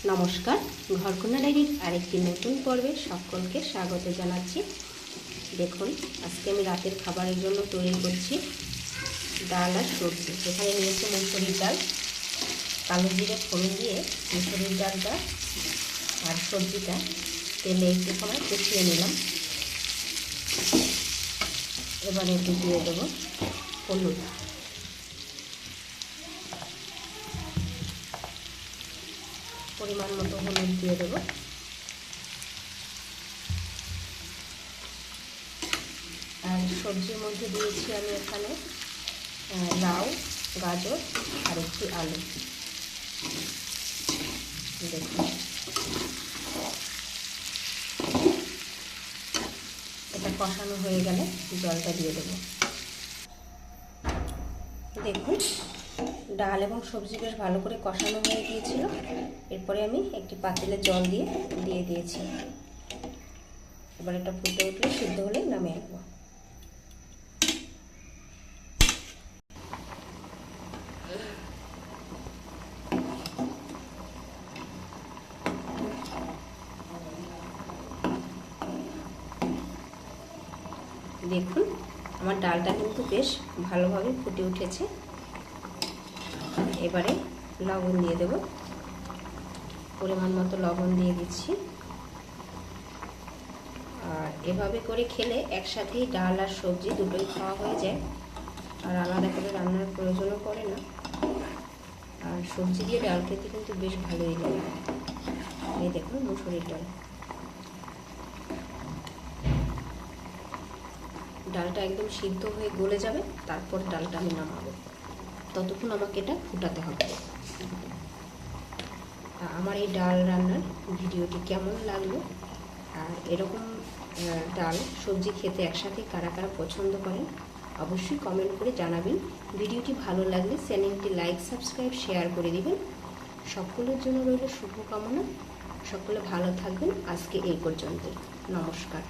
নমস্কার, ঘরকন্যা ডায়েরির আরেকটি নতুন পর্বে সকলকে স্বাগত জানাচ্ছি। দেখুন, আজকে আমি রাতের খাবারের জন্য তৈরি করছি ডাল আর সবজি। এখানে নিয়েছি মুসুরির ডাল, কালো জিরে ফোড়ন দিয়ে মুসুরির ডালটা আর সবজিটা তেলে একটু সময় কষিয়ে নিলাম। এবারে একটু দিয়ে দেবো হলুদ, পরিমাণ মতো হলুদ দিয়ে দেবো। আর সবজির মধ্যে দিয়েছি আমি এখানে লাউ, গাজর আর একটি আলু। দেখুন, এটা কষানো হয়ে গেলে জলটা দিয়ে দেবো। দেখুন, ডাল এবং সবজি বেশ ভালো করে কষানো হয়ে গিয়েছিল। এরপরে আমি একটি পাতিলে জল দিয়ে দিয়েছি। এবার এটা ফুটে উঠলে সিদ্ধ হলে নামিয়ে নেব। দেখুন, আমার ডালটা কিন্তু বেশ ভালোভাবে ফুটে উঠেছে। এবারে লবণ দিয়ে দেব, পরিমাণ মতো লবণ দিয়ে দিচ্ছি। আর এভাবে করে খেলে একসাথেই ডাল আর সবজি দুটোই খাওয়া হয়ে যায়, আর আলাদা করে রান্নার প্রয়োজনও পড়ে না। আর সবজি দিয়ে ডাল খেতে কিন্তু বেশ ভালোই লাগে। এই দেখুন, মুসুরির ডাল, ডালটা একদম সিদ্ধ হয়ে গলে যাবে, তারপর ডালটা আমি নামাবো। ততক্ষণ আমাকে এটা ফুটাতে হবে। আমার এই ডাল রান্নার ভিডিওটি কেমন লাগলো, আর এরকম ডাল সবজি খেতে একসাথে কারা কারা পছন্দ করেন অবশ্যই কমেন্ট করে জানাবেন। ভিডিওটি ভালো লাগলে চ্যানেলটি লাইক, সাবস্ক্রাইব, শেয়ার করে দিবেন। সকলের জন্য রইল শুভকামনা। সকলে ভালো থাকবেন। আজকে এই পর্যন্তই। নমস্কার।